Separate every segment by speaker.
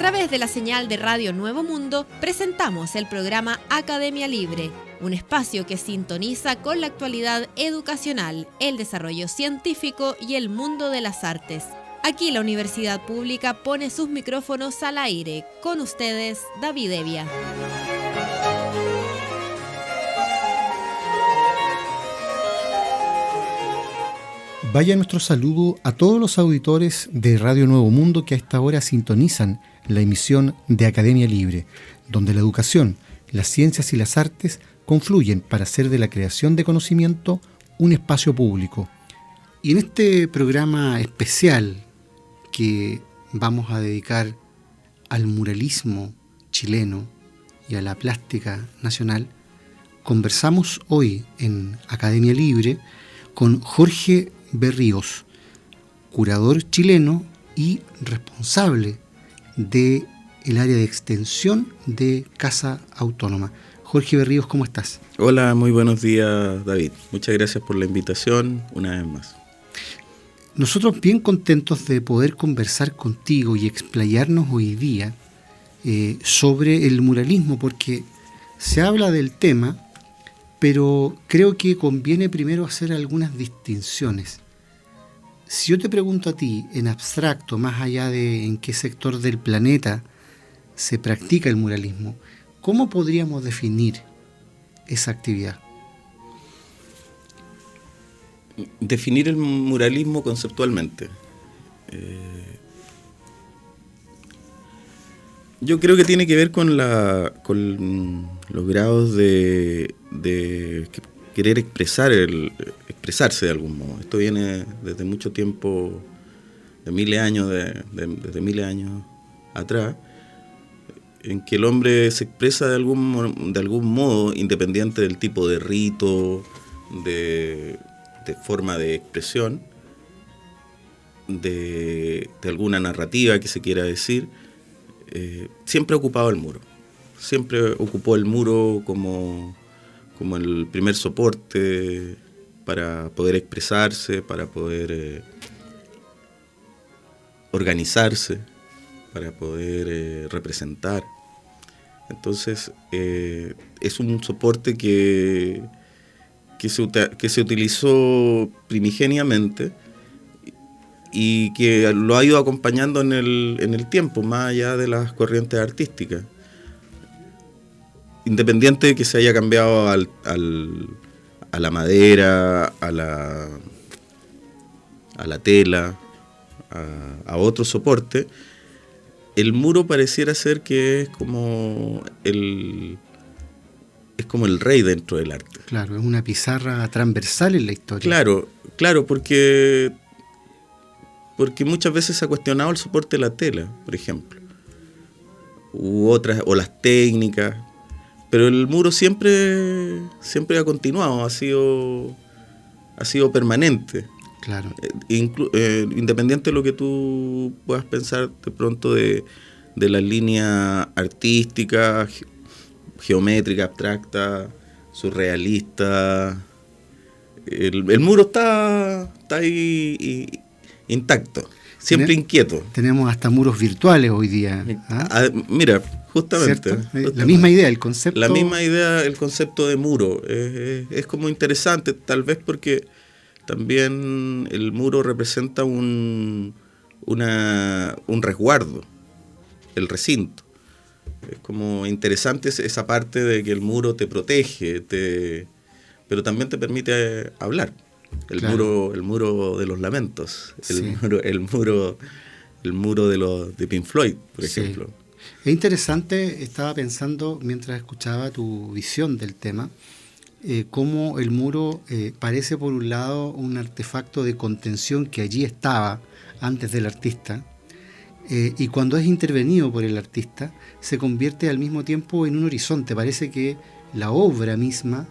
Speaker 1: través de la señal de Radio Nuevo Mundo, presentamos el programa Academia Libre, un espacio que sintoniza con la actualidad educacional, el desarrollo científico y el mundo de las artes. Aquí la Universidad Pública pone sus micrófonos al aire. Con ustedes, David Evia.
Speaker 2: Vaya nuestro saludo a todos los auditores de Radio Nuevo Mundo que a esta hora sintonizan la emisión de Academia Libre, donde la educación, las ciencias y las artes confluyen para hacer de la creación de conocimiento un espacio público. Y en este programa especial que vamos a dedicar al muralismo chileno y a la plástica nacional, conversamos hoy en Academia Libre con Jorge Berríos, curador chileno y responsable del área de extensión de Casa Autónoma. Jorge Berríos, ¿cómo estás?
Speaker 3: Hola, muy buenos días, David. Muchas gracias por la invitación una vez más.
Speaker 2: Nosotros bien contentos de poder conversar contigo y explayarnos hoy día sobre el muralismo, porque se habla del tema, pero creo que conviene primero hacer algunas distinciones. Si yo te pregunto a ti, en abstracto, más allá de en qué sector del planeta se practica el muralismo, ¿cómo podríamos definir esa actividad?
Speaker 3: Definir el muralismo conceptualmente. Yo creo que tiene que ver con los grados de querer expresarse de algún modo. Esto viene desde mucho tiempo, de miles de años, desde miles de años atrás, en que el hombre se expresa de algún modo, independiente del tipo de rito, de forma de expresión, de alguna narrativa que se quiera decir. Siempre ha ocupado el muro. Siempre ocupó el muro como el primer soporte para poder expresarse, para poder organizarse, para poder representar. Entonces, es un soporte que se utilizó primigeniamente y que lo ha ido acompañando en el tiempo, más allá de las corrientes artísticas. Independiente de que se haya cambiado a la madera, a la tela, a otro soporte, el muro pareciera ser que es como el rey dentro del arte.
Speaker 2: Claro, es una pizarra transversal en la historia.
Speaker 3: Claro, porque muchas veces se ha cuestionado el soporte de la tela, por ejemplo, o las técnicas. Pero el muro siempre ha continuado, ha sido permanente.
Speaker 2: Claro.
Speaker 3: Independiente de lo que tú puedas pensar de pronto de las líneas artísticas, geométrica, abstracta, surrealista, el muro está ahí intacto, siempre inquieto.
Speaker 2: Tenemos hasta muros virtuales hoy día.
Speaker 3: Mira, justamente.
Speaker 2: La misma idea, el concepto.
Speaker 3: La misma idea, el concepto de muro. Es como interesante, tal vez porque también el muro representa un resguardo, el recinto. Es como interesante esa parte de que el muro te protege, pero también te permite hablar. El muro de los lamentos, el muro de Pink Floyd, por ejemplo.
Speaker 2: Es interesante, estaba pensando mientras escuchaba tu visión del tema, cómo el muro parece por un lado un artefacto de contención que allí estaba antes del artista, y cuando es intervenido por el artista se convierte al mismo tiempo en un horizonte. Parece que la obra misma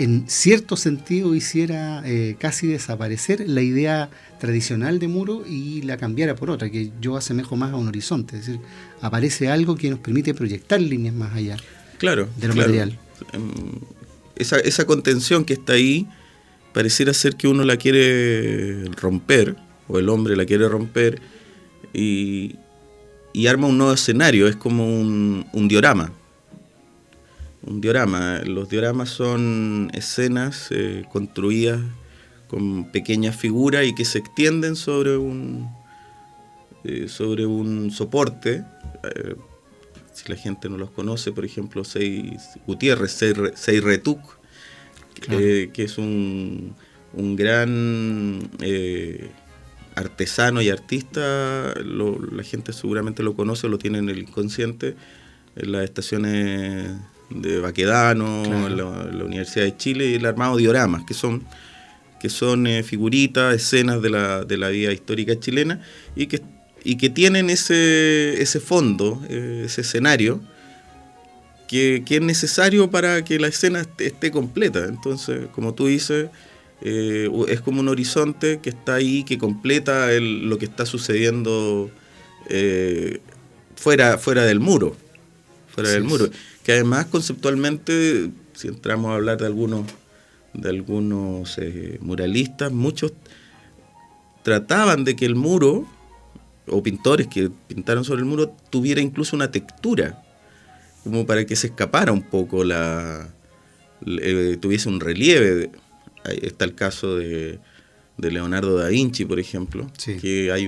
Speaker 2: en cierto sentido hiciera casi desaparecer la idea tradicional de muro y la cambiara por otra, que yo asemejo más a un horizonte. Es decir, aparece algo que nos permite proyectar líneas más allá de lo material.
Speaker 3: Esa contención que está ahí pareciera ser que uno la quiere romper, o el hombre la quiere romper, y y arma un nuevo escenario, es como un diorama. Un diorama. Los dioramas son escenas construidas con pequeñas figuras y que se extienden sobre un soporte. Si la gente no los conoce, por ejemplo, Gutiérrez, Seyretuk, claro, que es un gran artesano y artista. La gente seguramente lo conoce, lo tiene en el inconsciente, en las estaciones de Baquedano, claro, la Universidad de Chile, y el armado dioramas, que son figuritas, escenas de la vida histórica chilena, y que tienen ese fondo, ese escenario, que es necesario para que la escena esté completa. Entonces, como tú dices, es como un horizonte que está ahí, que completa lo que está sucediendo fuera del muro. Fuera del muro. Que además, conceptualmente, si entramos a hablar de algunos muralistas, muchos trataban de que el muro, o pintores que pintaron sobre el muro, tuviera incluso una textura, como para que se escapara un poco, tuviese un relieve. Ahí está el caso de Leonardo da Vinci, por ejemplo, sí, que hay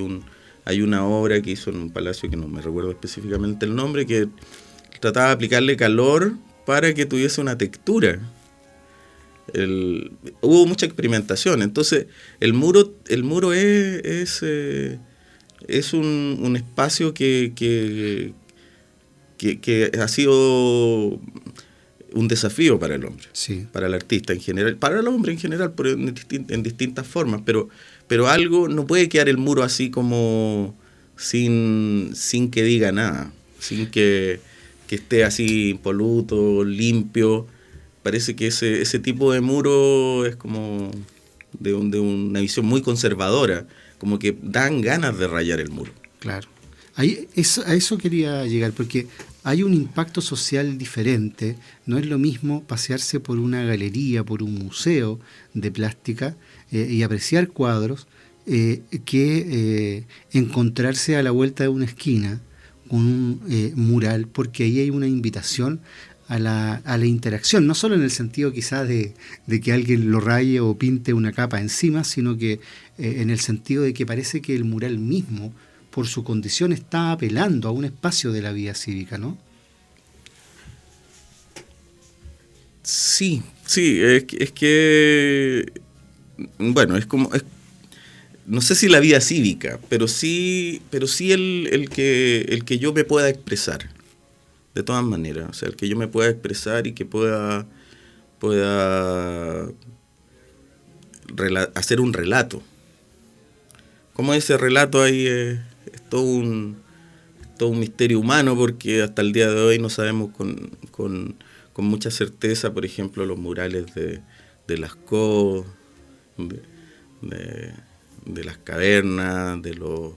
Speaker 3: una obra que hizo en un palacio que no me recuerdo específicamente el nombre, que trataba de aplicarle calor para que tuviese una textura. Hubo mucha experimentación. Entonces el muro es un espacio que ha sido un desafío para el hombre, sí, para el artista en general, para el hombre en general, pero en distintas formas, pero algo no puede quedar el muro así como sin que diga nada, sin que esté así impoluto, limpio. Parece que ese tipo de muro es como de una visión muy conservadora, como que dan ganas de rayar el muro.
Speaker 2: Claro. A eso quería llegar, porque hay un impacto social diferente. No es lo mismo pasearse por una galería, por un museo de plástica y apreciar cuadros que encontrarse a la vuelta de una esquina con un mural, porque ahí hay una invitación a la interacción, no solo en el sentido quizás de que alguien lo raye o pinte una capa encima, sino que en el sentido de que parece que el mural mismo, por su condición, está apelando a un espacio de la vida cívica, ¿no?
Speaker 3: Sí, es que bueno, no sé si la vida cívica, pero sí el que yo me pueda expresar, de todas maneras, o sea, el que yo me pueda expresar y que pueda hacer un relato. Como ese relato ahí es todo un misterio humano, porque hasta el día de hoy no sabemos con mucha certeza, por ejemplo, los murales de Lascaux, de las cavernas, de los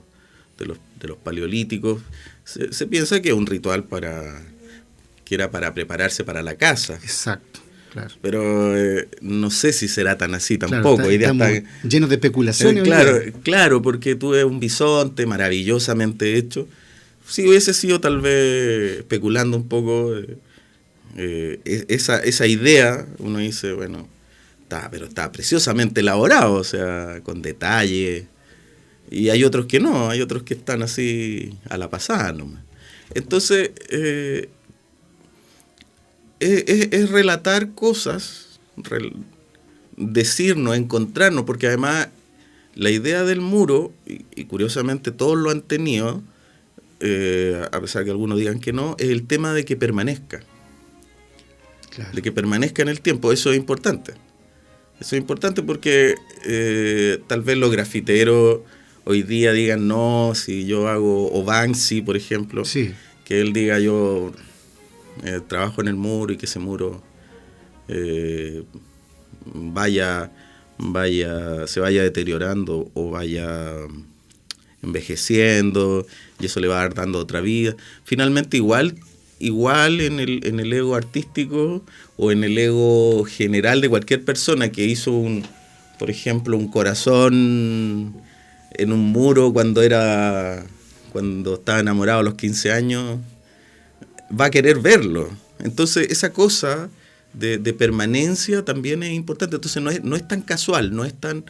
Speaker 3: paleolíticos. Se piensa que es un ritual que era para prepararse para la caza.
Speaker 2: Exacto, claro.
Speaker 3: Pero no sé si será tan así tampoco.
Speaker 2: Claro, estamos llenos de especulaciones.
Speaker 3: Claro, porque tú ves un bisonte maravillosamente hecho. Si hubiese sido tal vez especulando un poco esa idea, uno dice, bueno, está preciosamente elaborado, o sea, con detalle. Y hay otros que no, hay otros que están así a la pasada nomás. Entonces, es relatar cosas, decirnos, encontrarnos, porque además la idea del muro, y curiosamente todos lo han tenido, a pesar que algunos digan que no, es el tema de que permanezca. Claro. De que permanezca en el tiempo. Eso es importante. Eso es importante porque tal vez los grafiteros hoy día digan, no, si yo hago, o Banksy, por ejemplo, sí, que él diga, yo trabajo en el muro y que ese muro se vaya deteriorando o vaya envejeciendo, y eso le va a dar dando otra vida. Finalmente igual en el ego artístico o en el ego general de cualquier persona que hizo por ejemplo, un corazón en un muro cuando era cuando está enamorado a los 15 años, va a querer verlo. Entonces esa cosa de permanencia también es importante. Entonces no es tan casual, no es tan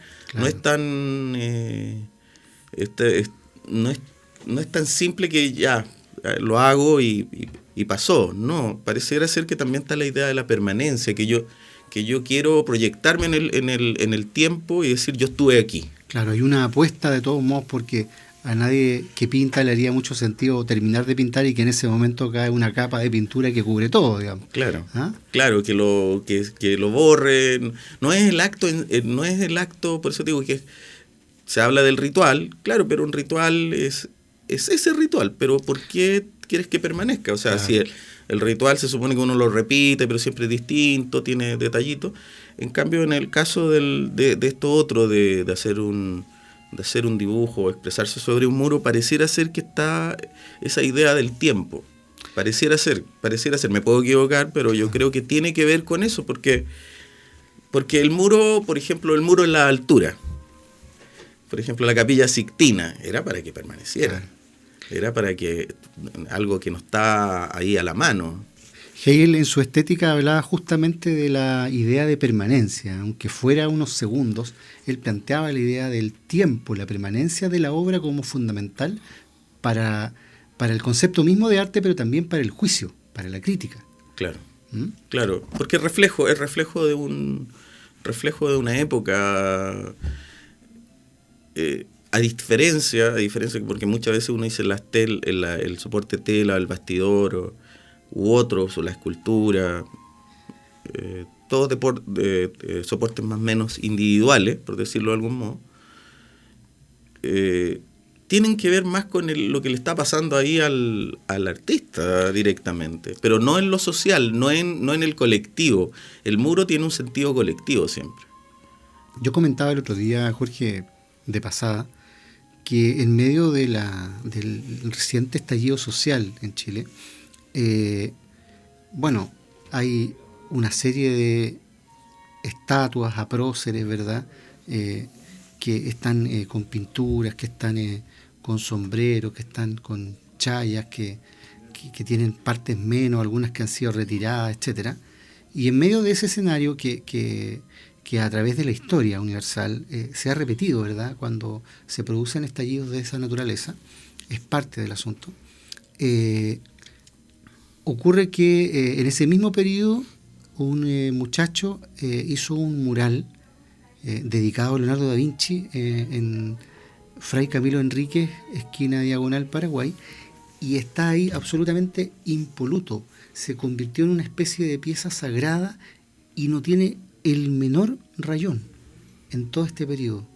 Speaker 3: simple que ya lo hago y pasó. No, pareciera ser que también está la idea de la permanencia, que yo quiero proyectarme en el tiempo y decir yo estuve aquí.
Speaker 2: Claro, hay una apuesta de todos modos, porque a nadie que pinta le haría mucho sentido terminar de pintar y que en ese momento cae una capa de pintura que cubre todo, digamos.
Speaker 3: Claro, claro, que lo borre. No es el acto, por eso digo que se habla del ritual, claro, pero un ritual es ese ritual, pero ¿por qué quieres que permanezca? O sea, claro. Si el ritual se supone que uno lo repite, pero siempre es distinto, tiene detallitos. En cambio, en el caso de esto otro, de hacer un dibujo o expresarse sobre un muro, pareciera ser que está esa idea del tiempo. Pareciera ser. Me puedo equivocar, pero yo creo que tiene que ver con eso, porque el muro, por ejemplo, el muro en la altura, por ejemplo, la Capilla Sixtina, era para que permaneciera. Era para que algo que no está ahí a la mano.
Speaker 2: Hegel en su estética hablaba justamente de la idea de permanencia, aunque fuera unos segundos. Él planteaba la idea del tiempo, la permanencia de la obra como fundamental para el concepto mismo de arte, pero también para el juicio, para la crítica.
Speaker 3: Claro, claro, porque es reflejo de una época. A diferencia, porque muchas veces uno dice el soporte tela, el bastidor u otros, o la escultura, todos soportes más o menos individuales, por decirlo de algún modo, tienen que ver más con lo que le está pasando ahí al artista directamente, pero no en lo social, no en el colectivo. El muro tiene un sentido colectivo siempre.
Speaker 2: Yo comentaba el otro día, Jorge, de pasada, que en medio del reciente estallido social en Chile, hay una serie de estatuas a próceres, ¿verdad?, que están con pinturas, que están con sombreros, que están con chayas, que tienen partes menos, algunas que han sido retiradas, etcétera. Y en medio de ese escenario que a través de la historia universal se ha repetido, ¿verdad?, cuando se producen estallidos de esa naturaleza, es parte del asunto. Ocurre que en ese mismo periodo un muchacho hizo un mural dedicado a Leonardo da Vinci en Fray Camilo Enríquez, esquina Diagonal Paraguay, y está ahí absolutamente impoluto. Se convirtió en una especie de pieza sagrada y no tiene el menor rayón en todo este periodo.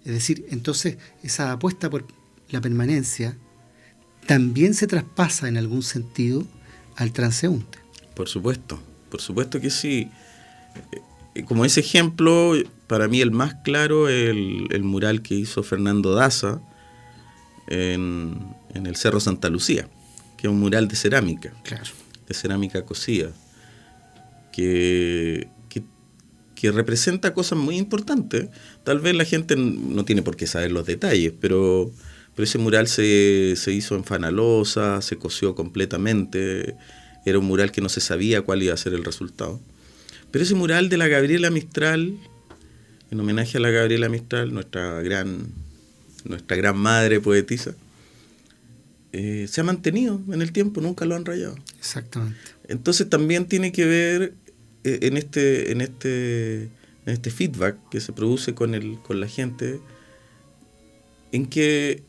Speaker 2: Es decir, entonces esa apuesta por la permanencia también se traspasa en algún sentido al transeúnte.
Speaker 3: Por supuesto que sí. Como ese ejemplo, para mí el más claro es el mural que hizo Fernando Daza en el Cerro Santa Lucía, que es un mural de cerámica,
Speaker 2: claro,
Speaker 3: de cerámica cocida, que representa cosas muy importantes. Tal vez la gente no tiene por qué saber los detalles, pero ese mural se hizo en Fanalosa, se coció completamente, era un mural que no se sabía cuál iba a ser el resultado. Pero ese mural de la Gabriela Mistral, en homenaje a la Gabriela Mistral, nuestra gran madre poetisa, se ha mantenido en el tiempo, nunca lo han rayado.
Speaker 2: Exactamente.
Speaker 3: Entonces también tiene que ver en este feedback que se produce con la gente, en que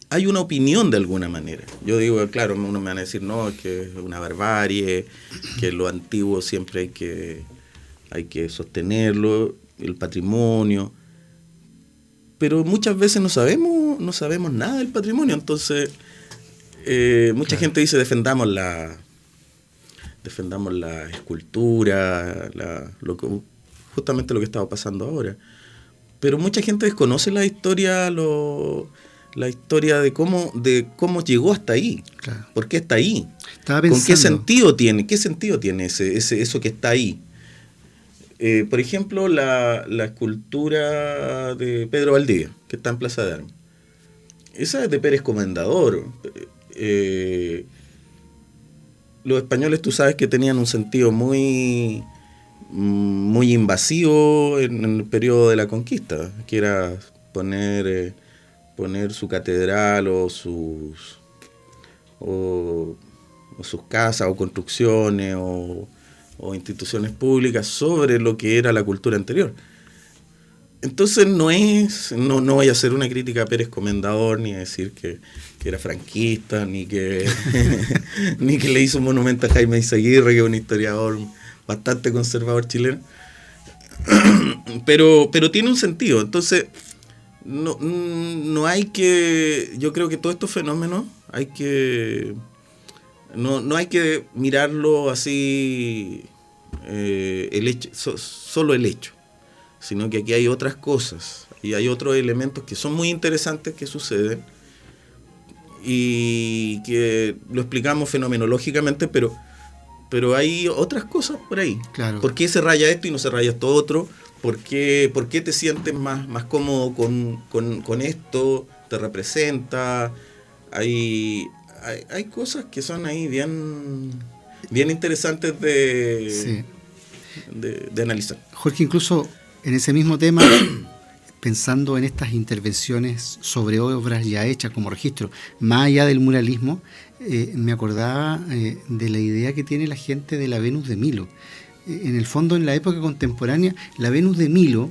Speaker 3: hay una opinión de alguna manera. Yo digo, claro, uno me van a decir, no, es que es una barbarie, que lo antiguo siempre hay que sostenerlo, el patrimonio, pero muchas veces no sabemos nada del patrimonio. Entonces mucha gente dice defendamos la escultura, justamente lo que estaba pasando ahora. Pero mucha gente desconoce la historia de cómo llegó hasta ahí. Claro. ¿Por qué está ahí?
Speaker 2: Estaba pensando,
Speaker 3: ¿con qué sentido tiene? ¿Qué sentido tiene eso que está ahí? Por ejemplo, la escultura de Pedro Valdivia, que está en Plaza de Armas. esa es de Pérez Comendador. Los españoles, tú sabes que tenían un sentido muy invasivo en el periodo de la conquista, que era poner su catedral o sus casas o construcciones o instituciones públicas sobre lo que era la cultura anterior. Entonces no voy a hacer una crítica a Pérez Comendador, ni a decir que era franquista, ni que ni que le hizo un monumento a Jaime Izaguirre, que es un historiador bastante conservador chileno. pero tiene un sentido. Entonces no hay que, yo creo que todos estos fenómenos no hay que mirarlo así, solo el hecho, sino que aquí hay otras cosas y hay otros elementos que son muy interesantes que suceden y que lo explicamos fenomenológicamente, pero hay otras cosas por ahí.
Speaker 2: Claro.
Speaker 3: ¿Por qué se raya esto y no se raya esto otro? ¿Por qué te sientes más cómodo con esto? ¿Te representa? Hay cosas que son ahí bien interesantes de analizar.
Speaker 2: Jorge, incluso en ese mismo tema, pensando en estas intervenciones sobre obras ya hechas como registro, más allá del muralismo, me acordaba de la idea que tiene la gente de la Venus de Milo. En el fondo, en la época contemporánea, la Venus de Milo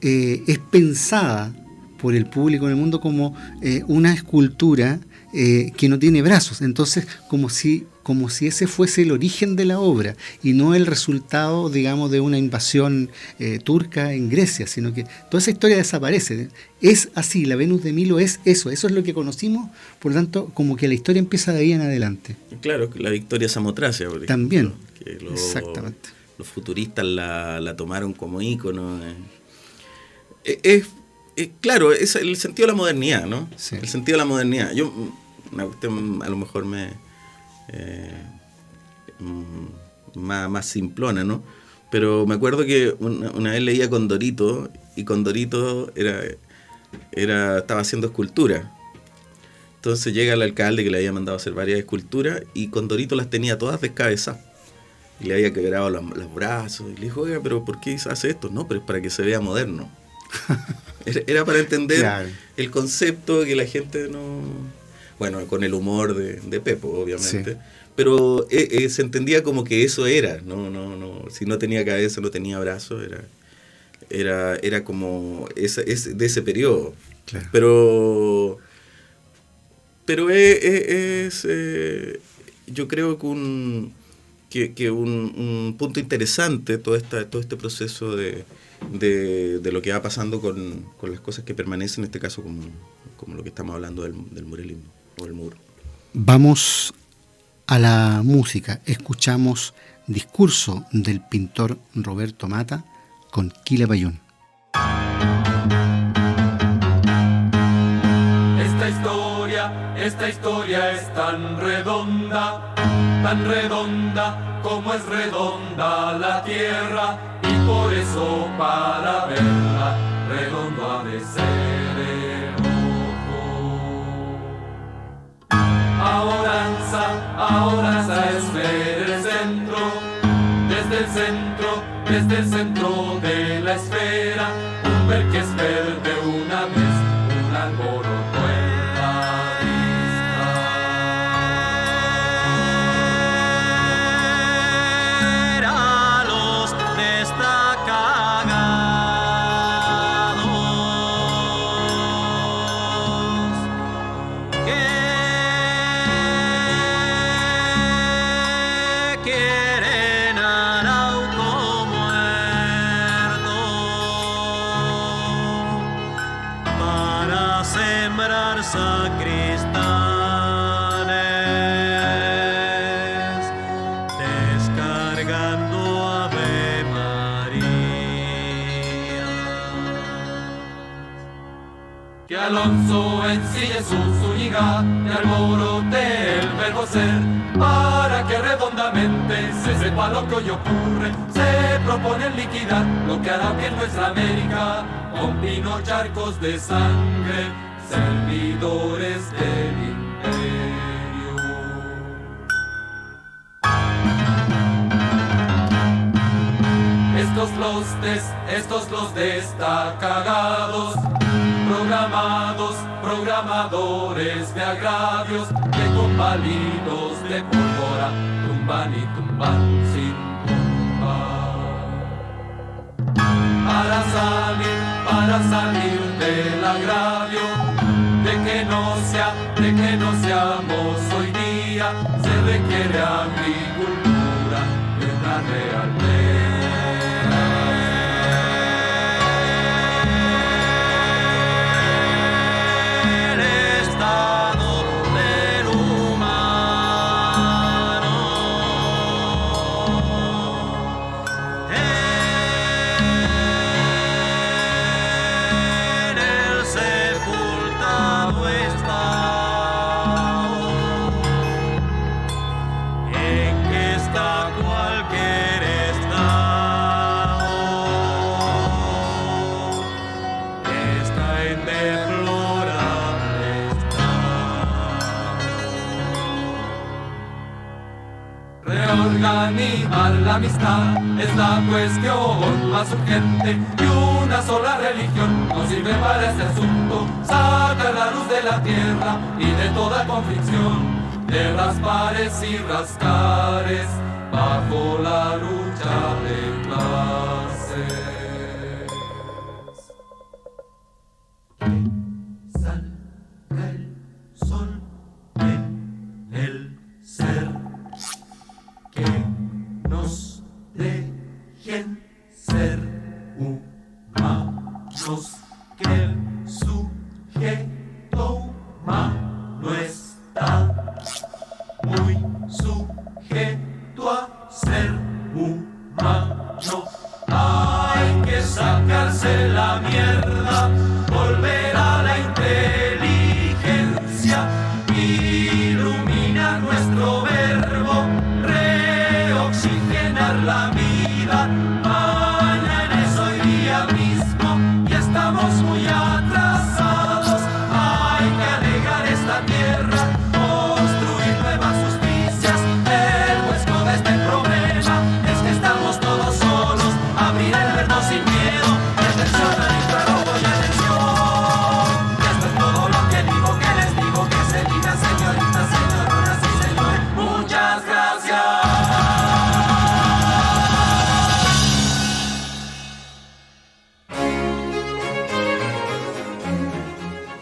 Speaker 2: es pensada por el público en el mundo como una escultura que no tiene brazos. Entonces, como si ese fuese el origen de la obra y no el resultado, digamos, de una invasión turca en Grecia, sino que toda esa historia desaparece. Es así, la Venus de Milo es eso es lo que conocimos, por lo tanto, como que la historia empieza de ahí en adelante.
Speaker 3: Claro, la Victoria Samotracia, por ejemplo.
Speaker 2: También,
Speaker 3: que
Speaker 2: exactamente.
Speaker 3: Los futuristas la tomaron como ícono. Claro, es el sentido de la modernidad, ¿no?
Speaker 2: Sí.
Speaker 3: El sentido de la modernidad. Una cuestión a lo mejor más simplona, ¿no? Pero me acuerdo que una vez leía Condorito, y Condorito estaba haciendo escultura. Entonces llega el alcalde que le había mandado a hacer varias esculturas y Condorito las tenía todas descabezadas. Y le había quebrado los brazos. Y le dijo, oiga, pero ¿por qué hace esto? No, pero es para que se vea moderno. Era para entender, claro, el concepto que la gente no... Bueno, con el humor de Pepo, obviamente. Sí. Pero se entendía como que eso era. No, si no tenía cabeza, no tenía brazos, era como de ese periodo. Claro. Pero yo creo que un punto interesante todo este proceso de lo que va pasando con las cosas que permanecen, en este caso como lo que estamos hablando del muralismo o el muro.
Speaker 2: Vamos a la música. Escuchamos Discurso del pintor Roberto Mata con Quilapayún.
Speaker 4: Esta historia es tan redonda como es redonda la tierra, y por eso para verla redondo ha de ser el ojo. Ahora es ver el centro, desde el centro de la esfera, un ver que es ver de una vez un alboroto en la vista. A los destacados que quieren Arauco muerto para sembrar sacristanes, descargando Ave María. Que Alonso ensille su Zúñiga y alborote el verbo ser, para que redondamente se sepa lo que hoy ocurre. Se propone liquidar lo que hará bien nuestra América, con pinos charcos de sangre, servidores del imperio. Estos los destacagados, programadores de agravios, que con palitos de pólvora tumban y tumban sin tumbar. Para salir del agravio, de que no seamos hoy día, se requiere agricultura y una real ley. Reorganizar la amistad es la cuestión más urgente, y una sola religión no sirve para este asunto. Saca la luz de la tierra y de toda conflicción, de raspares y rascares bajo la lucha de clases. Que salga el sol en el ser, que nos dejen ser humanos, que el sujeto humano está muy sujeto a ser humano. Hay que sacarse la mierda, volver a la inteligencia, iluminar nuestro verbo, reoxigenar la vida. Mañana es hoy día mismo y estamos muy atrasados. Hay que alegar esta tierra, construir nuevas justicias. El huesco de este problema es que estamos todos solos. Abrir el verbo sin miedo, atención al infrarrojo y atención. Esto es todo lo que digo, que les digo, que se diga, señoritas, señoronas y señores. Muchas gracias.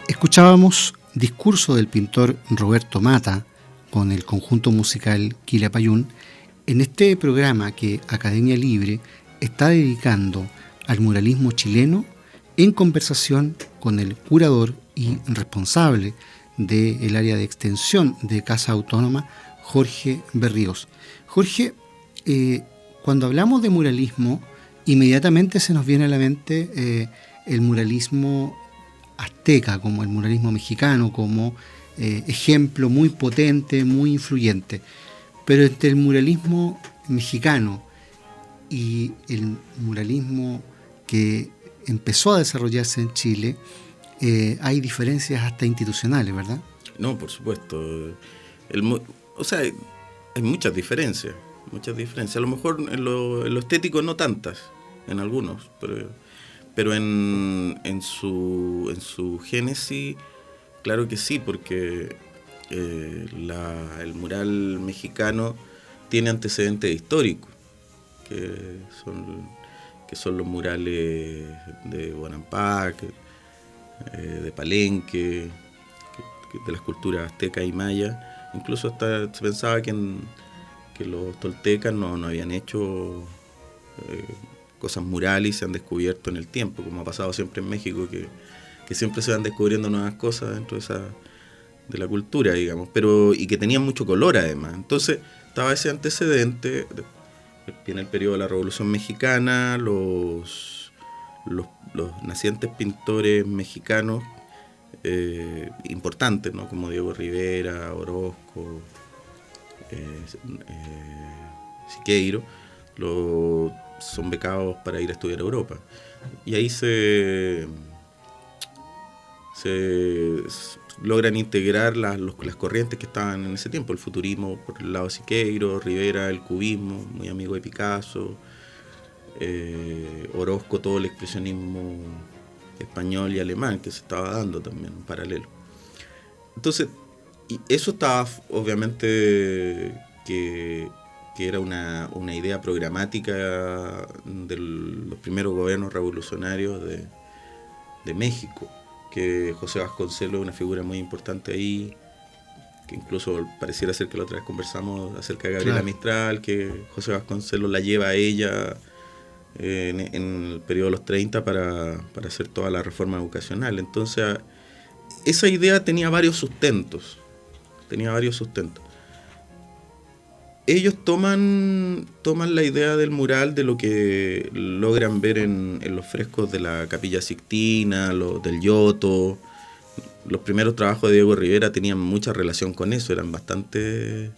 Speaker 2: Escuchábamos Discurso del pintor Roberto Mata con el conjunto musical Quilapayún en este programa que Academia Libre está dedicando al muralismo chileno, en conversación con el curador y responsable del área de extensión de Casa Autónoma, Jorge Berríos. Jorge, cuando hablamos de muralismo, inmediatamente se nos viene a la mente el muralismo azteca, como el muralismo mexicano, como ejemplo muy potente, muy influyente. Pero entre el muralismo mexicano y el muralismo que empezó a desarrollarse en Chile, hay diferencias hasta institucionales, ¿verdad?
Speaker 3: No, por supuesto. O sea, hay muchas diferencias. A lo mejor en lo estético no tantas, en algunos, pero en su génesis, claro que sí, porque el mural mexicano tiene antecedentes históricos, que son los murales de Bonampak, de Palenque, de las culturas azteca y maya. Incluso hasta se pensaba que los toltecas no habían hecho cosas murales y se han descubierto en el tiempo, como ha pasado siempre en México, que siempre se van descubriendo nuevas cosas dentro de la cultura, digamos, y que tenían mucho color además. Entonces estaba ese antecedente. En el periodo de la Revolución Mexicana, los nacientes pintores mexicanos importantes, ¿no? Como Diego Rivera, Orozco, Siqueiro, son becados para ir a estudiar a Europa. Y ahí se logran integrar las corrientes que estaban en ese tiempo, el futurismo por el lado de Siqueiro, Rivera el cubismo, muy amigo de Picasso, Orozco todo el expresionismo español y alemán que se estaba dando también en paralelo. Entonces, y eso estaba obviamente que era una idea programática de los primeros gobiernos revolucionarios de México, que José Vasconcelos es una figura muy importante ahí, que incluso pareciera ser que la otra vez conversamos acerca de Gabriela Mistral, que José Vasconcelos la lleva a ella en el periodo de los 30 para hacer toda la reforma educacional. Entonces, esa idea tenía varios sustentos. Ellos toman la idea del mural de lo que logran ver en los frescos de la Capilla Sixtina, del Giotto. Los primeros trabajos de Diego Rivera tenían mucha relación con eso, eran bastante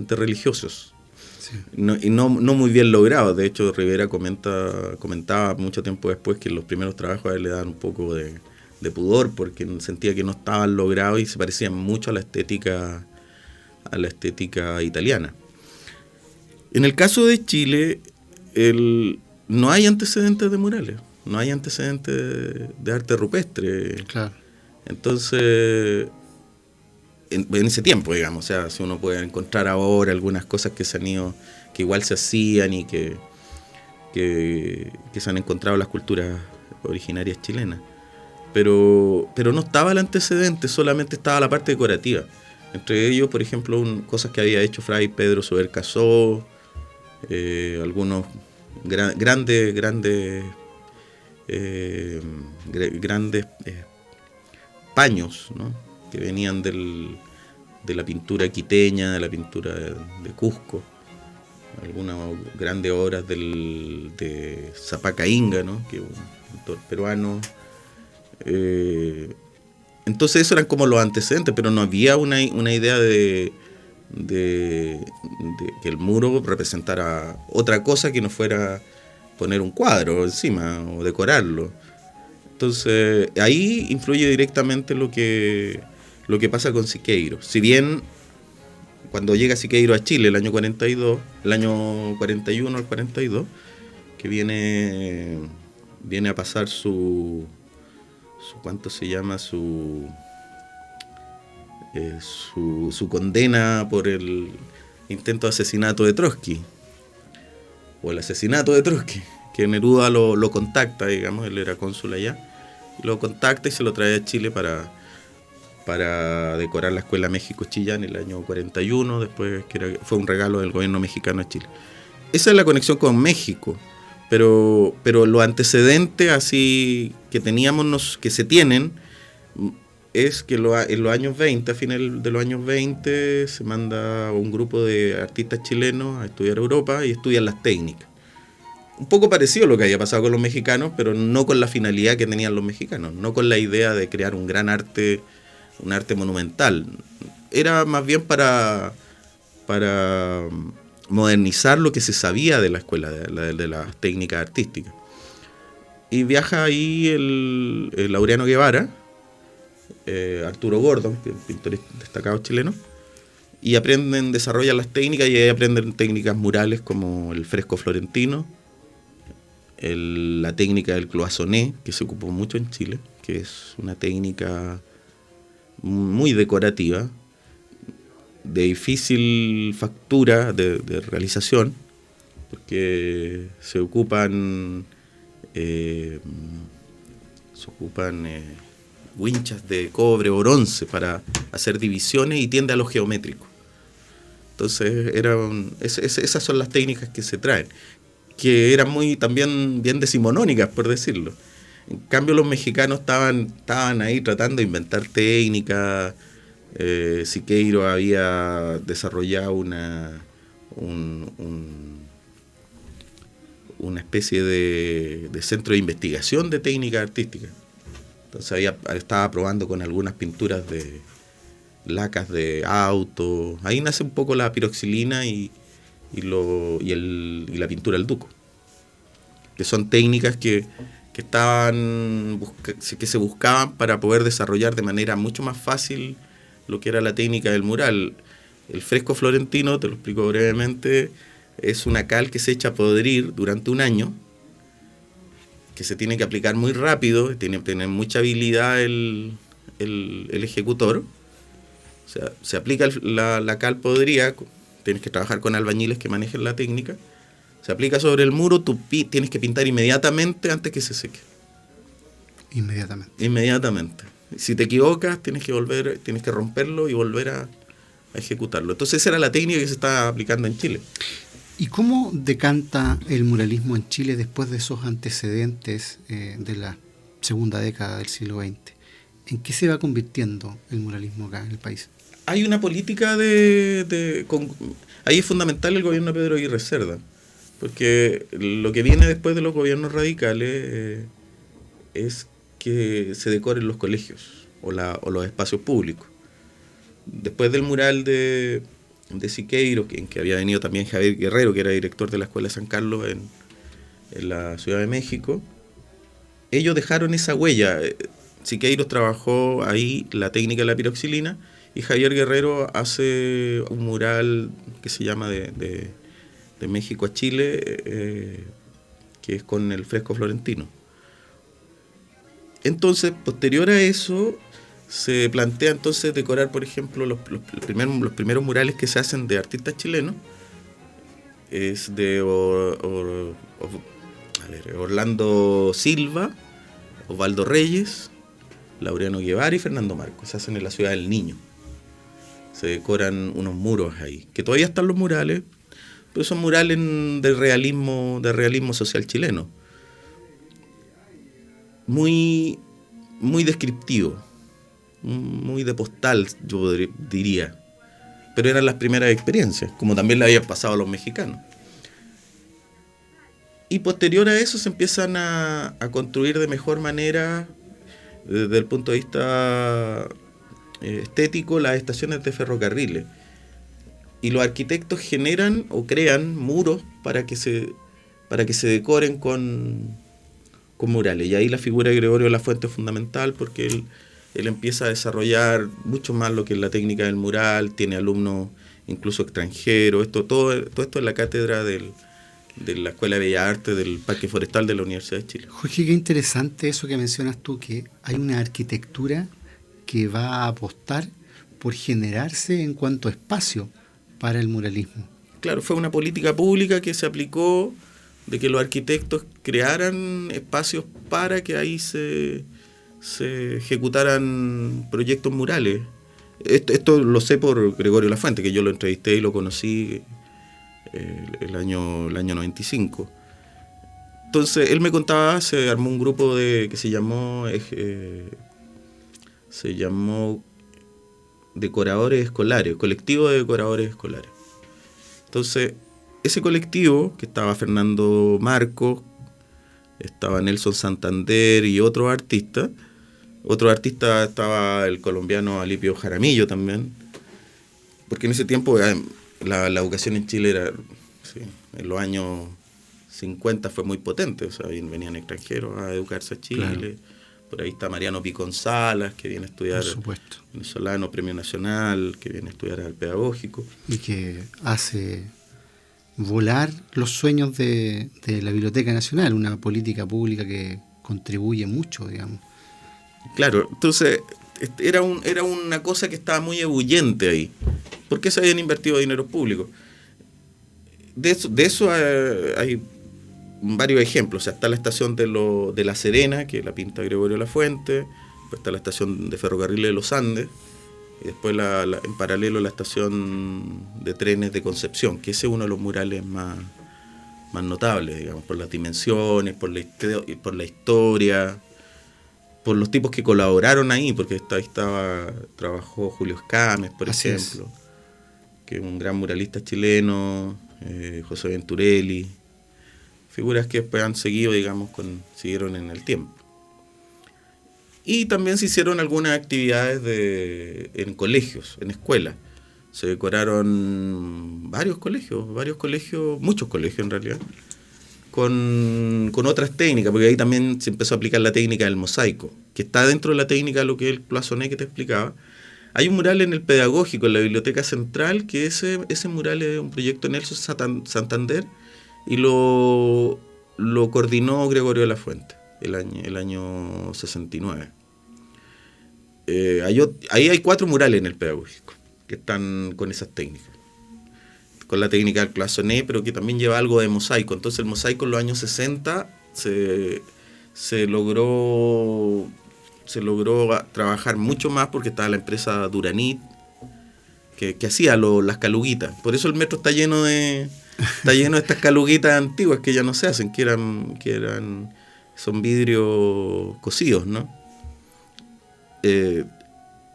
Speaker 3: religiosos. Sí. Y no muy bien logrados. De hecho, Rivera comentaba mucho tiempo después que los primeros trabajos a él le daban un poco de pudor porque sentía que no estaban logrados y se parecían mucho a la estética italiana. En el caso de Chile, no hay antecedentes de murales, no hay antecedentes de arte rupestre. Claro. Entonces, en ese tiempo, digamos, o sea, si uno puede encontrar ahora algunas cosas que se han ido, que igual se hacían y que se han encontrado en las culturas originarias chilenas. Pero no estaba el antecedente, solamente estaba la parte decorativa. Entre ellos, por ejemplo, cosas que había hecho Fray Pedro Sober Casó, algunos grandes paños, ¿no? Que venían de la pintura quiteña, de la pintura de Cusco, algunas grandes obras de Zapaca Inga, ¿no? Que es un pintor peruano. Entonces eso eran como los antecedentes, pero no había una idea de que el muro representara otra cosa que no fuera poner un cuadro encima o decorarlo. Entonces ahí influye directamente lo que pasa con Siqueiro. Si bien cuando llega Siqueiro a Chile el año 41 al 42, que viene a pasar su ¿cuánto se llama? Su condena por el intento de asesinato de Trotsky, o el asesinato de Trotsky, que Neruda lo contacta, digamos, él era cónsul allá, lo contacta y se lo trae a Chile para decorar la Escuela México-Chillán en el año 41, después fue un regalo del gobierno mexicano a Chile. Esa es la conexión con México. Pero lo antecedente así que teníamos, que se tienen, es que en los años 20, a finales de los años 20, se manda un grupo de artistas chilenos a estudiar Europa y estudian las técnicas. Un poco parecido a lo que había pasado con los mexicanos, pero no con la finalidad que tenían los mexicanos, no con la idea de crear un gran arte, un arte monumental. Era más bien para modernizar lo que se sabía de la escuela, de las técnicas artísticas. Y viaja ahí el Laureano Guevara, Arturo Gordon, que es un pintor destacado chileno, y desarrollan las técnicas, y ahí aprenden técnicas murales como el fresco florentino, la técnica del cloisonné, que se ocupó mucho en Chile, que es una técnica muy decorativa, de difícil factura de realización, porque se ocupan winchas de cobre o bronce para hacer divisiones y tiende a lo geométrico. Entonces esas son las técnicas que se traen, que eran también bien decimonónicas, por decirlo. En cambio los mexicanos estaban ahí tratando de inventar técnicas. Siqueiro había desarrollado una especie de centro de investigación de técnicas artísticas. Entonces estaba probando con algunas pinturas de lacas de auto. Ahí nace un poco la piroxilina y la pintura al duco, que son técnicas que que se buscaban para poder desarrollar de manera mucho más fácil lo que era la técnica del mural. El fresco florentino, te lo explico brevemente, es una cal que se echa a podrir durante un año, que se tiene que aplicar muy rápido, tiene que tener mucha habilidad el ejecutor. O sea, se aplica la cal podrida, tienes que trabajar con albañiles que manejen la técnica, se aplica sobre el muro, tú tienes que pintar inmediatamente antes que se seque. Inmediatamente. Si te equivocas, tienes que romperlo y volver a ejecutarlo. Entonces esa era la técnica que se estaba aplicando en Chile.
Speaker 2: ¿Y cómo decanta el muralismo en Chile después de esos antecedentes de la segunda década del siglo XX? ¿En qué se va convirtiendo el muralismo acá en el país?
Speaker 3: Hay una política ahí es fundamental el gobierno de Pedro Aguirre Cerda, porque lo que viene después de los gobiernos radicales es que se decoren los colegios o los espacios públicos. Después del mural de Siqueiro, en que había venido también Javier Guerrero, que era director de la Escuela de San Carlos en la Ciudad de México, ellos dejaron esa huella. Siqueiros trabajó ahí la técnica de la piroxilina y Javier Guerrero hace un mural que se llama de México a Chile, que es con el fresco florentino. Entonces, posterior a eso, se plantea entonces decorar, por ejemplo, los primeros murales que se hacen de artistas chilenos. Es de Orlando Silva, Osvaldo Reyes, Laureano Guevara y Fernando Marcos. Se hacen en la Ciudad del Niño. Se decoran unos muros ahí, que todavía están los murales, pero son murales de realismo social chileno. Muy, muy descriptivo, muy de postal, yo diría. Pero eran las primeras experiencias, como también le había pasado a los mexicanos. Y posterior a eso se empiezan a construir de mejor manera, desde el punto de vista estético, las estaciones de ferrocarriles. Y los arquitectos generan o crean muros para que se decoren con murales. Y ahí la figura de Gregorio Lafuente es fundamental, porque él empieza a desarrollar mucho más lo que es la técnica del mural, tiene alumnos incluso extranjeros, todo esto en la cátedra de la Escuela de Bellas Artes del Parque Forestal de la Universidad de Chile.
Speaker 2: Jorge, qué interesante eso que mencionas tú, que hay una arquitectura que va a apostar por generarse en cuanto a espacio para el muralismo.
Speaker 3: Claro, fue una política pública que se aplicó de que los arquitectos crearan espacios para que ahí se ejecutaran proyectos murales. Esto lo sé por Gregorio Lafuente, que yo lo entrevisté y lo conocí el año 95. Entonces él me contaba, se armó un grupo que se llamó Decoradores Escolares, Colectivo de Decoradores Escolares. Entonces ese colectivo, que estaba Fernando Marcos, estaba Nelson Santander y otros artistas estaba el colombiano Alipio Jaramillo también, porque en ese tiempo la educación en Chile era, sí, en los años 50 fue muy potente, o sea, venían extranjeros a educarse a Chile. Claro. Por ahí está Mariano Picón Salas, que viene a estudiar, por supuesto, venezolano, premio nacional, que viene a estudiar al pedagógico.
Speaker 2: Y que hace volar los sueños de la Biblioteca Nacional, una política pública que contribuye mucho, digamos.
Speaker 3: Claro, entonces era una cosa que estaba muy ebulliente ahí. ¿Por qué se habían invertido dinero público? De eso hay varios ejemplos. O sea, está la estación de La Serena, que la pinta Gregorio Lafuente, después está la estación de ferrocarriles de los Andes, y después en paralelo la estación de trenes de Concepción, que ese es uno de los murales más notables, digamos, por las dimensiones, por la historia, por los tipos que colaboraron ahí, porque trabajó Julio Escames, por ejemplo, que es un gran muralista chileno, José Venturelli, figuras que después han seguido, digamos, siguieron en el tiempo. Y también se hicieron algunas actividades en colegios, en escuelas. Se decoraron muchos colegios en realidad, con otras técnicas, porque ahí también se empezó a aplicar la técnica del mosaico, que está dentro de la técnica de lo que es el cloisonné que te explicaba. Hay un mural en el Pedagógico, en la Biblioteca Central, que ese mural es un proyecto de Nelson Santander, y lo coordinó Gregorio de la Fuente el año 69. Ahí hay 4 murales en el Pedagógico que están con esas técnicas, con la técnica del cloisonné, pero que también lleva algo de mosaico. Entonces el mosaico en los años 60 se logró trabajar mucho más porque estaba la empresa Duranit que hacía las caluguitas. Por eso el metro está lleno de estas caluguitas antiguas que ya no se hacen, son vidrios cocidos, ¿no?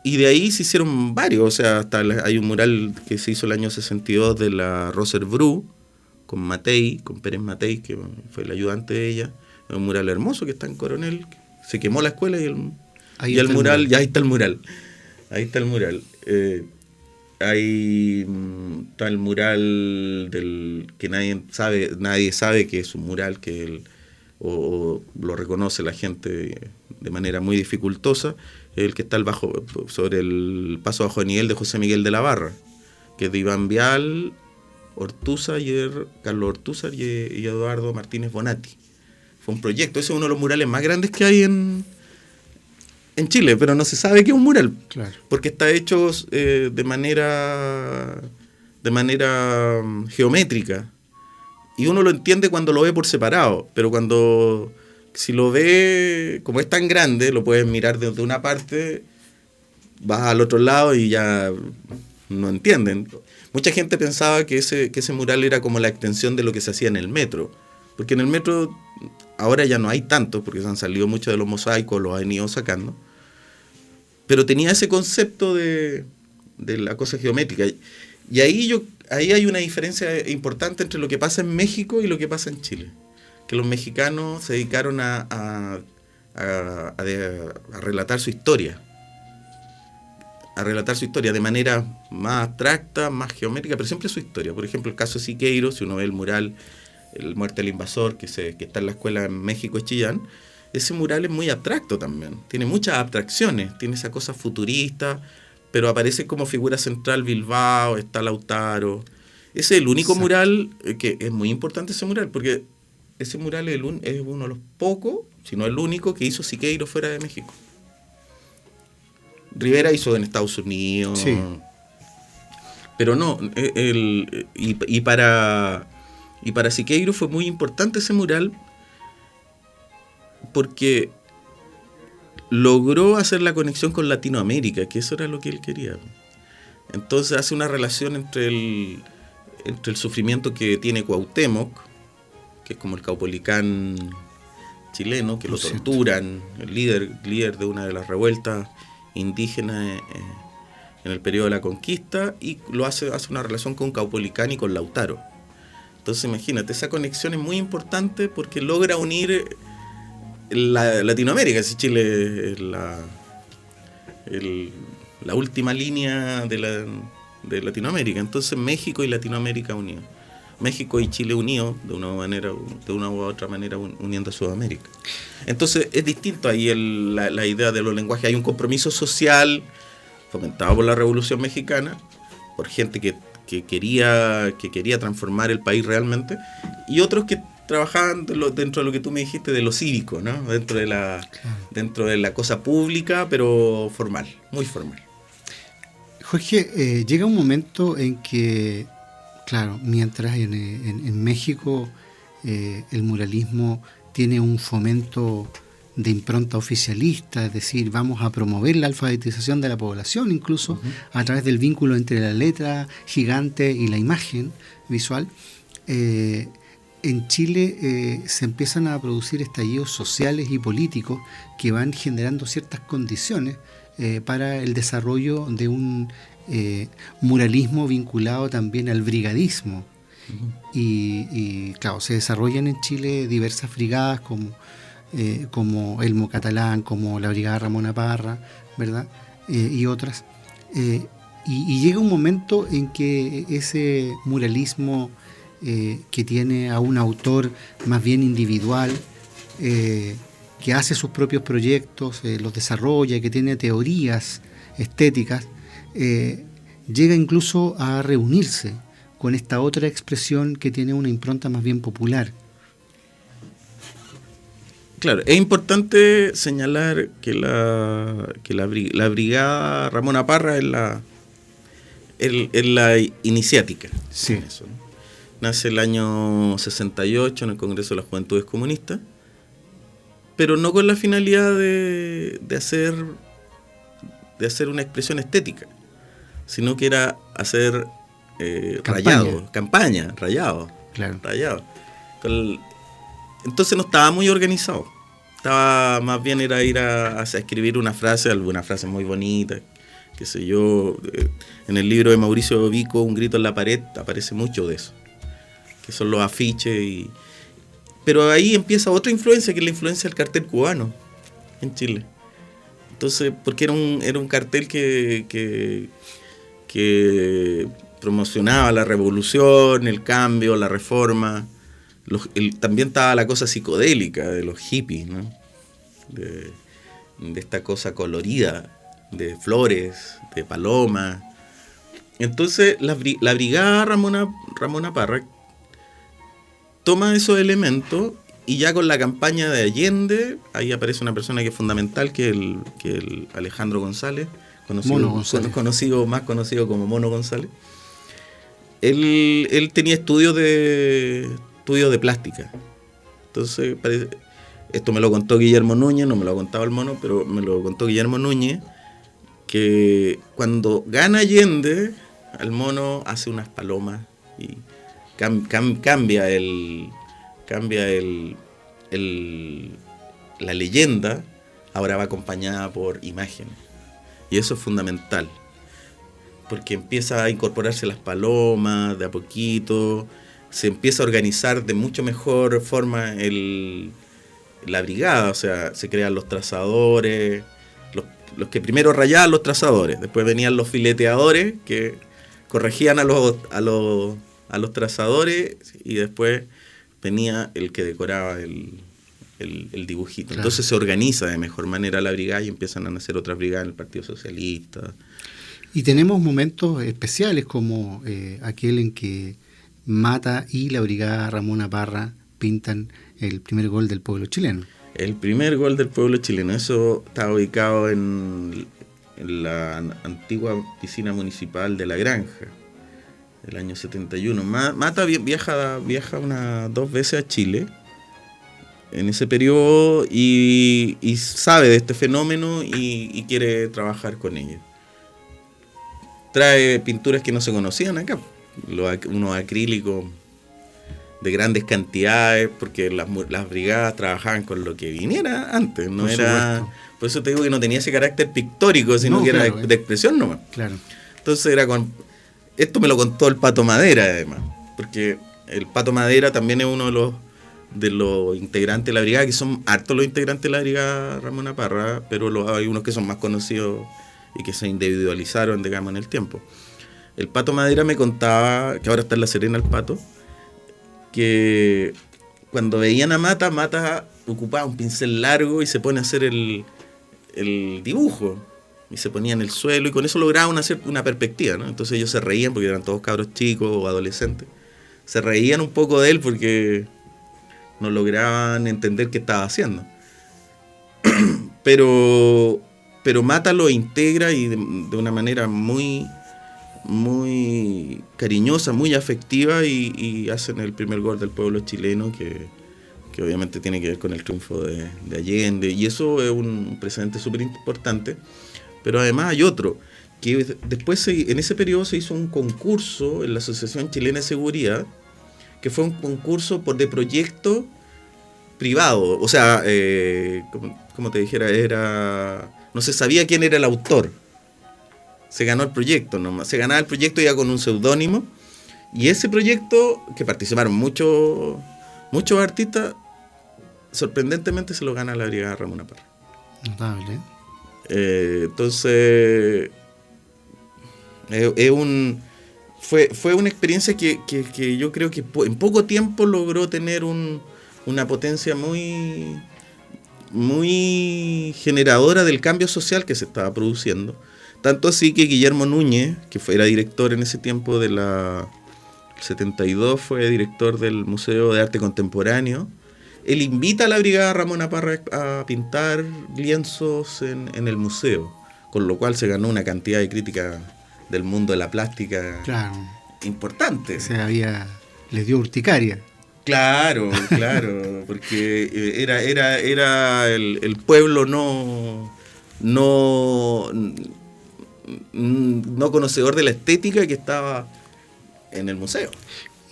Speaker 3: Y de ahí se hicieron varios, o sea, hay un mural que se hizo el año 62 de la Roser Bru, con Pérez Matei, que fue el ayudante de ella. Es un mural hermoso que está en Coronel. Se quemó la escuela y ahí está el mural. Ahí está el mural. Ahí está el mural del que nadie sabe que es un mural, o lo reconoce la gente de manera muy dificultosa, el que está sobre el paso bajo nivel de José Miguel de la Barra, que es de Iván Vial, Carlos Ortúzar y Eduardo Martínez Bonatti. Fue un proyecto, ese es uno de los murales más grandes que hay en Chile, pero no se sabe que es un mural, claro, porque está hecho de manera geométrica, y uno lo entiende cuando lo ve por separado, pero si lo ve, como es tan grande, lo puedes mirar desde una parte, vas al otro lado y ya no entienden. Mucha gente pensaba que ese mural era como la extensión de lo que se hacía en el metro, porque en el metro ahora ya no hay tanto, porque se han salido muchos de los mosaicos, los han ido sacando, pero tenía ese concepto de la cosa geométrica. Y ahí hay una diferencia importante entre lo que pasa en México y lo que pasa en Chile, que los mexicanos se dedicaron a relatar su historia, de manera más abstracta, más geométrica, pero siempre su historia. Por ejemplo, el caso de Siqueiro, si uno ve el mural El muerte del invasor, que está en la escuela en México, Chillán, ese mural es muy abstracto también, tiene muchas abstracciones, tiene esa cosa futurista, pero aparece como figura central Bilbao, está Lautaro. Ese es el único mural, que es muy importante ese mural, porque ese mural es uno de los pocos, si no el único, que hizo Siqueiro fuera de México. Rivera hizo en Estados Unidos, sí, pero no, y para Siqueiro fue muy importante ese mural porque logró hacer la conexión con Latinoamérica, que eso era lo que él quería. Entonces hace una relación entre el sufrimiento que tiene Cuauhtémoc, que es como el Caupolicán chileno, que lo torturan, el líder de una de las revueltas indígenas en el periodo de la conquista, y hace una relación con Caupolicán y con Lautaro. Entonces imagínate, esa conexión es muy importante porque logra unir Latinoamérica. Si Chile es la última línea de Latinoamérica, entonces México y Latinoamérica unidos, México y Chile unidos de una u otra manera uniendo a Sudamérica. Entonces es distinto ahí la idea de los lenguajes. Hay un compromiso social fomentado por la Revolución Mexicana, por gente que quería transformar el país realmente, y otros que trabajaban dentro de lo que tú me dijiste, de lo cívico, ¿no? Dentro de la cosa pública, pero formal, muy formal.
Speaker 2: Jorge, llega un momento en que, claro, mientras en México el muralismo tiene un fomento de impronta oficialista, es decir, vamos a promover la alfabetización de la población, incluso a través del vínculo entre la letra gigante y la imagen visual. En Chile se empiezan a producir estallidos sociales y políticos que van generando ciertas condiciones para el desarrollo de un muralismo vinculado también al brigadismo. Y claro, se desarrollan en Chile diversas brigadas como Elmo Catalán, como la Brigada Ramona Parra, ¿verdad? Y otras. Y llega un momento en que ese muralismo que tiene a un autor más bien individual, que hace sus propios proyectos, los desarrolla, que tiene teorías estéticas, llega incluso a reunirse con esta otra expresión que tiene una impronta más bien popular.
Speaker 3: Claro, es importante señalar que la brigada Ramona Parra es la iniciática.
Speaker 2: Sí.
Speaker 3: En eso, ¿no? Nace el año 68 en el Congreso de las Juventudes Comunistas, pero no con la finalidad de hacer una expresión estética, sino que era hacer campaña, rayado.
Speaker 2: Claro.
Speaker 3: Rayado. Entonces no estaba muy organizado. Estaba más bien era ir a escribir alguna frase muy bonita, qué sé yo. En el libro de Mauricio Vico, Un grito en la pared, aparece mucho de eso, que son los afiches. Pero ahí empieza otra influencia, que es la influencia del cartel cubano en Chile. Entonces, porque era un cartel que promocionaba la revolución, el cambio, la reforma. También estaba la cosa psicodélica de los hippies, ¿no? De esta cosa colorida, de flores, de palomas. Entonces la brigada Ramona Parra toma esos elementos, y ya con la campaña de Allende, ahí aparece una persona que es fundamental, que el Alejandro González, más conocido como Mono González. Él tenía estudios de plástica. Entonces, esto me lo contó Guillermo Núñez, no me lo ha contado el Mono, pero me lo contó Guillermo Núñez, que cuando gana Allende, el Mono hace unas palomas y cambia la leyenda, ahora va acompañada por imágenes. Y eso es fundamental, porque empieza a incorporarse las palomas de a poquito, se empieza a organizar de mucho mejor forma la brigada, o sea, se crean los trazadores, los que primero rayaban los trazadores, después venían los fileteadores que corregían a los trazadores, y después venía el que decoraba el dibujito. Claro. Entonces se organiza de mejor manera la brigada y empiezan a nacer otras brigadas en el Partido Socialista.
Speaker 2: Y tenemos momentos especiales como aquel en que Mata y la brigada Ramona Parra pintan el primer gol del pueblo chileno.
Speaker 3: El primer gol del pueblo chileno, eso está ubicado en la antigua piscina municipal de La Granja, el año 71. Mata viaja 2 veces a Chile en ese periodo y sabe de este fenómeno y quiere trabajar con ellos. Trae pinturas que no se conocían acá, unos acrílicos de grandes cantidades, porque las brigadas trabajaban con lo que viniera antes, no era. Por eso te digo que no tenía ese carácter pictórico, sino que era de expresión nomás.
Speaker 2: Claro.
Speaker 3: Entonces esto me lo contó el Pato Madera, además, porque el Pato Madera también es uno de los integrantes de la brigada, que son hartos los integrantes de la brigada Ramona Parra, pero hay unos que son más conocidos y que se individualizaron, digamos, en el tiempo. El Pato Madera me contaba, que ahora está en La Serena el Pato, que cuando veían a Mata ocupaba un pincel largo y se pone a hacer el dibujo, y se ponía en el suelo, y con eso lograba una perspectiva, ¿no? Entonces ellos se reían, porque eran todos cabros chicos o adolescentes, se reían un poco de él porque no lograban entender qué estaba haciendo. Pero Mata lo integra, y de una manera muy cariñosa, muy afectiva, y hacen el primer gol del pueblo chileno, que obviamente tiene que ver con el triunfo de Allende, y eso es un precedente súper importante. Pero además hay otro, que después en ese periodo se hizo un concurso en la Asociación Chilena de Seguridad, que fue un concurso de proyecto privado, o sea, como te dijera, no se sabía quién era el autor. Se ganó el proyecto nomás. Se ganaba el proyecto ya con un seudónimo. Y ese proyecto, que participaron muchos artistas, sorprendentemente se lo gana la brigada Ramona Parra.
Speaker 2: Notable.
Speaker 3: Entonces, es fue una experiencia que yo creo que en poco tiempo logró tener una potencia muy, muy generadora del cambio social que se estaba produciendo. Tanto así que Guillermo Núñez, que era director en ese tiempo de la 72, fue director del Museo de Arte Contemporáneo. Él invita a la Brigada Ramona Parra a pintar lienzos en el museo, con lo cual se ganó una cantidad de crítica del mundo de la plástica, claro, importante.
Speaker 2: O sea, les dio urticaria.
Speaker 3: Claro, porque era el pueblo no conocedor de la estética que estaba en el museo.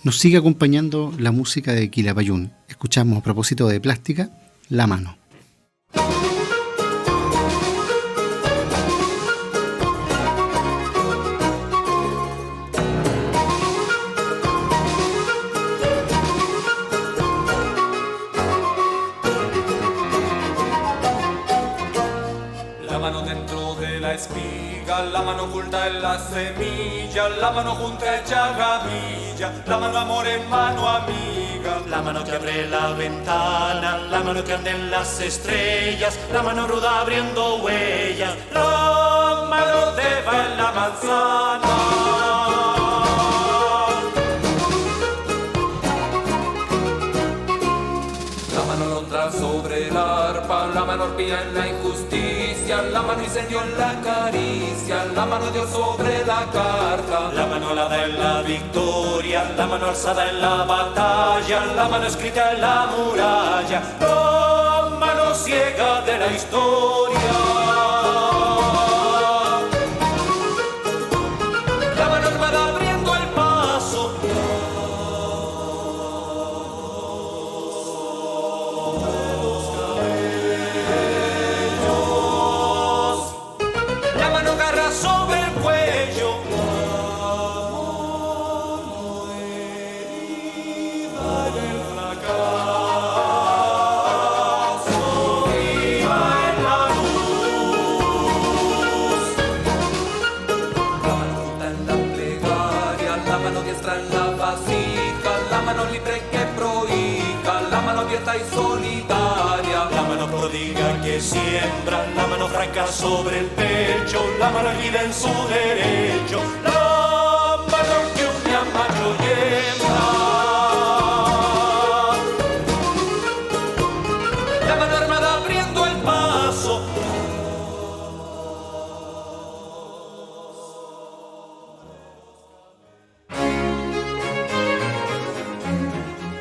Speaker 2: Nos sigue acompañando la música de Quilapayún. Escuchamos, a propósito de plástica, La Mano.
Speaker 4: La mano oculta en la semilla, la mano junta hecha gavilla, la mano amor en mano amiga, la mano que abre la ventana, la mano que anda en las estrellas, la mano ruda abriendo huellas, la mano de va en la manzana. La mano lontra sobre el arpa, la mano orpía en la injusticia, la mano incendio en la caricia, la mano Dios sobre la carta, la mano alada en la victoria, la mano alzada en la batalla, la mano escrita en la muralla, la mano ciega de la historia. La mano armada abriendo el paso. Sobre el cuello, herida del fracaso, viva en la luz. La mano junta en la plegaria, la mano diestra en la vasija, la mano libre que prohija, la mano abierta y solitaria, la mano prodiga que siembra, la mano franca sobre el pecho, la mano erguida en su derecho, la mano que une a macho y hembra, la mano armada abriendo el paso.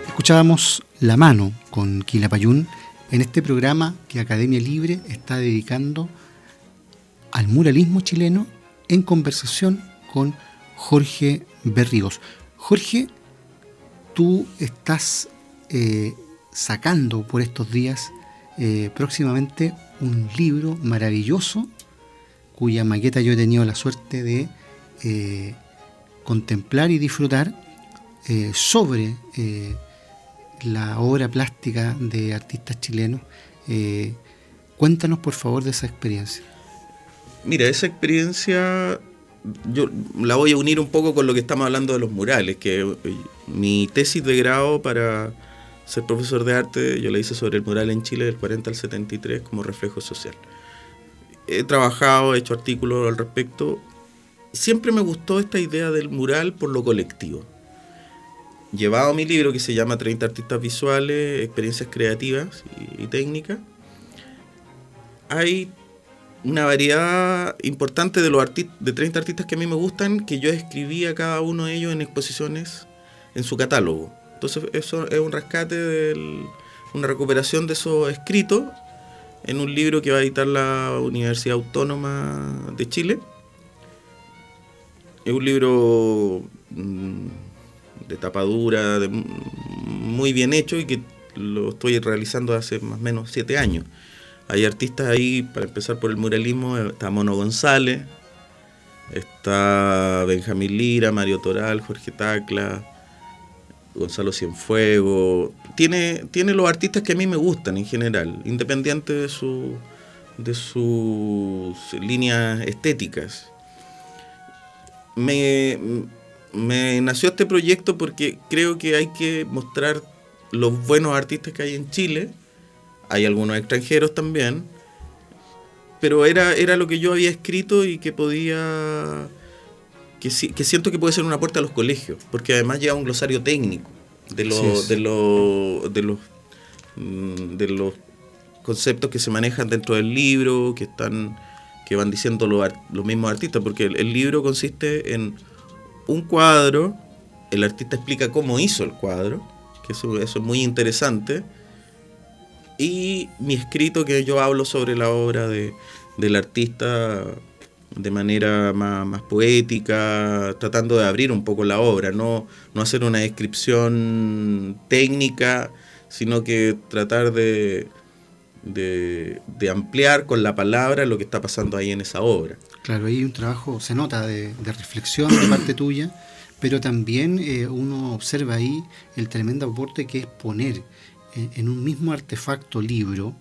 Speaker 2: Escuchábamos La Mano con Quilapayún en este programa que Academia Libre está dedicando al muralismo chileno en conversación con Jorge Berríos. Jorge, tú estás sacando por estos días próximamente un libro maravilloso cuya maqueta yo he tenido la suerte de contemplar y disfrutar sobre la obra plástica de artistas chilenos. Cuéntanos por favor de esa experiencia.
Speaker 3: Mira, esa experiencia yo la voy a unir un poco con lo que estamos hablando de los murales, que mi tesis de grado para ser profesor de arte yo la hice sobre el mural en Chile del 40 al 73 como reflejo social. He trabajado, he hecho artículos al respecto. Siempre me gustó esta idea del mural por lo colectivo. Llevado mi libro que se llama 30 artistas visuales, experiencias creativas y técnicas, hay una variedad importante de de 30 artistas que a mí me gustan, que yo escribí a cada uno de ellos en exposiciones en su catálogo. Entonces eso es un rescate, una recuperación de esos escritos en un libro que va a editar la Universidad Autónoma de Chile. Es un libro de tapa dura, muy bien hecho, y que lo estoy realizando hace más o menos 7 años. Hay artistas ahí, para empezar por el muralismo, está Mono González, está Benjamín Lira, Mario Toral, Jorge Tacla, Gonzalo Cienfuegos. Tiene los artistas que a mí me gustan en general, independiente de sus líneas estéticas. Me me nació este proyecto porque creo que hay que mostrar los buenos artistas que hay en Chile. Hay algunos extranjeros también, pero era lo que yo había escrito y que podía, que siento que puede ser un aporte a los colegios, porque además lleva un glosario técnico de los conceptos que se manejan dentro del libro, que van diciendo los mismos artistas, porque el libro consiste en un cuadro, el artista explica cómo hizo el cuadro, que eso es muy interesante, y mi escrito, que yo hablo sobre la obra del artista de manera más poética, tratando de abrir un poco la obra, no hacer una descripción técnica, sino que tratar de ampliar con la palabra lo que está pasando ahí en esa obra.
Speaker 2: Claro, hay un trabajo, se nota, de reflexión de parte tuya, pero también uno observa ahí el tremendo aporte que es poner en un mismo artefacto libro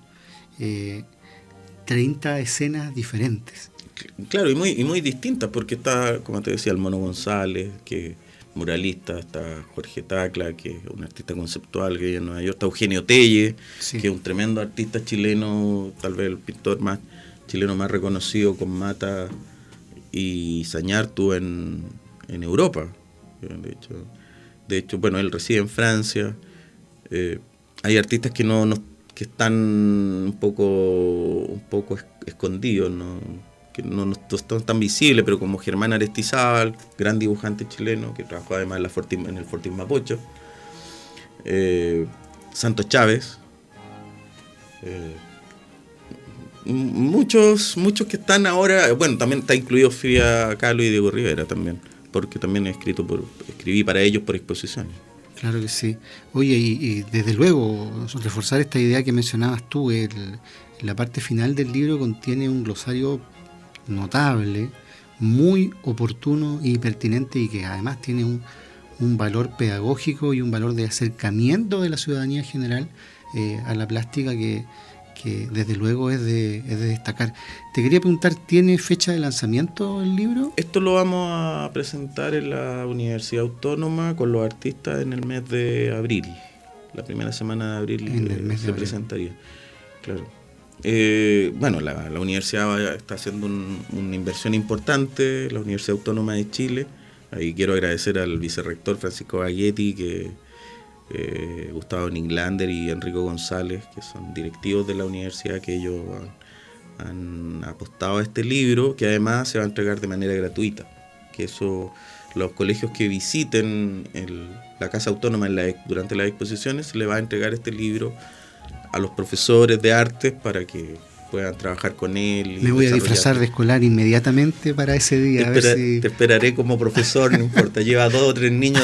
Speaker 2: 30 escenas diferentes.
Speaker 3: Claro, y muy distintas, porque está, como te decía, el Mono González, que es muralista, está Jorge Tacla, que es un artista conceptual que vive en Nueva York, está Eugenio Telle, sí, que es un tremendo artista chileno, tal vez el pintor más chileno más reconocido, con Mata y Sañartu en Europa. De hecho, bueno, él reside en Francia. Hay artistas que que están un poco escondidos, que no están tan visibles, pero como Germán Aristizábal, gran dibujante chileno, que trabajó además en el Fortín Mapocho. Santos Chávez. Muchos que están ahora, bueno, también está incluido Frida Kahlo y Diego Rivera también, porque también escribí para ellos por exposiciones.
Speaker 2: Claro que sí. Oye, y desde luego, reforzar esta idea que mencionabas tú, la parte final del libro contiene un glosario notable, muy oportuno y pertinente, y que además tiene un valor pedagógico y un valor de acercamiento de la ciudadanía en general a la plástica que desde luego es de destacar. Te quería preguntar, ¿tiene fecha de lanzamiento el libro?
Speaker 3: Esto lo vamos a presentar en la Universidad Autónoma con los artistas en el mes de abril. La primera semana de abril se presentaría. Claro. Bueno, la universidad está haciendo una inversión importante, la Universidad Autónoma de Chile. Ahí quiero agradecer al vicerrector Francisco Baghetti, Gustavo Ninglander y Enrico González, que son directivos de la universidad, que ellos han apostado a este libro, que además se va a entregar de manera gratuita. Que eso, los colegios que visiten la Casa Autónoma durante las exposiciones, se les va a entregar este libro a los profesores de artes para que puedan trabajar con él.
Speaker 2: Me voy a disfrazar de escolar inmediatamente para ese día.
Speaker 3: Te esperaré como profesor, no importa, lleva 2 o 3 niños.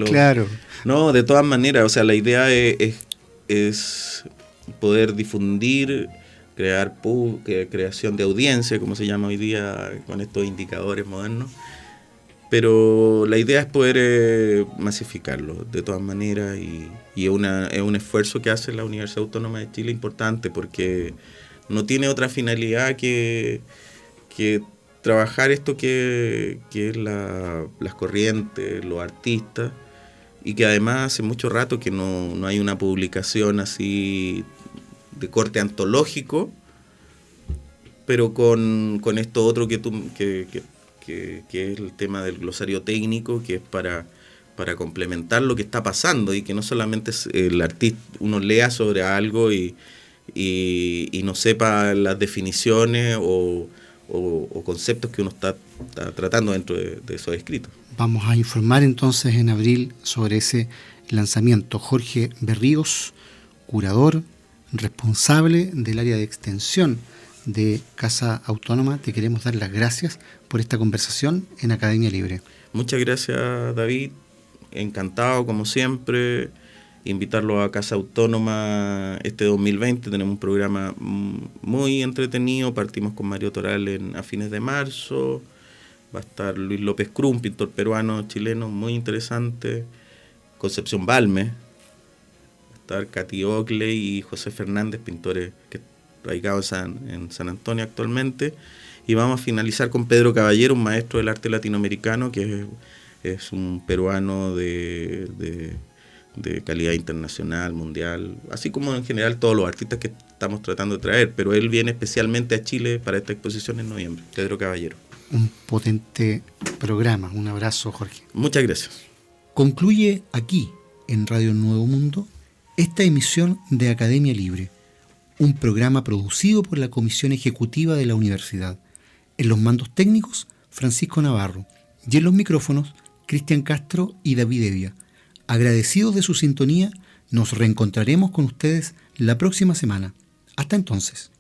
Speaker 2: Claro.
Speaker 3: No, de todas maneras, o sea, la idea es poder difundir, crear creación de audiencia, como se llama hoy día con estos indicadores modernos. Pero la idea es poder masificarlo de todas maneras, y es un esfuerzo que hace la Universidad Autónoma de Chile importante, porque no tiene otra finalidad que trabajar esto que es las corrientes, los artistas, y que además hace mucho rato que no hay una publicación así de corte antológico, pero con esto otro que es el tema del glosario técnico, que es para complementar lo que está pasando, y que no solamente el artista uno lea sobre algo y no sepa las definiciones o conceptos que uno está tratando dentro de esos escritos.
Speaker 2: Vamos a informar entonces en abril sobre ese lanzamiento. Jorge Berríos, curador, responsable del área de extensión de Casa Autónoma, te queremos dar las gracias por esta conversación en Academia Libre.
Speaker 3: Muchas gracias, David. Encantado, como siempre. Invitarlo a Casa Autónoma este 2020. Tenemos un programa muy entretenido. Partimos con Mario Toral a fines de marzo. Va a estar Luis López Cruz, un pintor peruano chileno muy interesante. Concepción Balme. Va a estar Katy Oakley y José Fernández, pintores que radicados en San Antonio actualmente. Y vamos a finalizar con Pedro Caballero, un maestro del arte latinoamericano, que es un peruano de calidad internacional, mundial, así como en general todos los artistas que estamos tratando de traer, pero él viene especialmente a Chile para esta exposición en noviembre, Pedro Caballero.
Speaker 2: Un potente programa. Un abrazo, Jorge.
Speaker 3: Muchas gracias.
Speaker 2: Concluye aquí, en Radio Nuevo Mundo, esta emisión de Academia Libre, un programa producido por la Comisión Ejecutiva de la Universidad. En los mandos técnicos, Francisco Navarro, y en los micrófonos, Cristian Castro y David Evia. Agradecidos de su sintonía, nos reencontraremos con ustedes la próxima semana. Hasta entonces.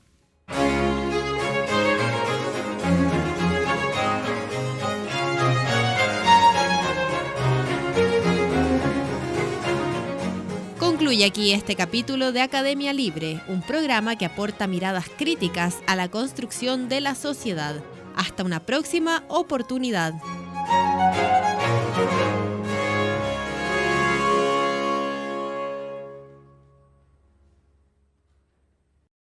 Speaker 1: Concluye aquí este capítulo de Academia Libre, un programa que aporta miradas críticas a la construcción de la sociedad. Hasta una próxima oportunidad.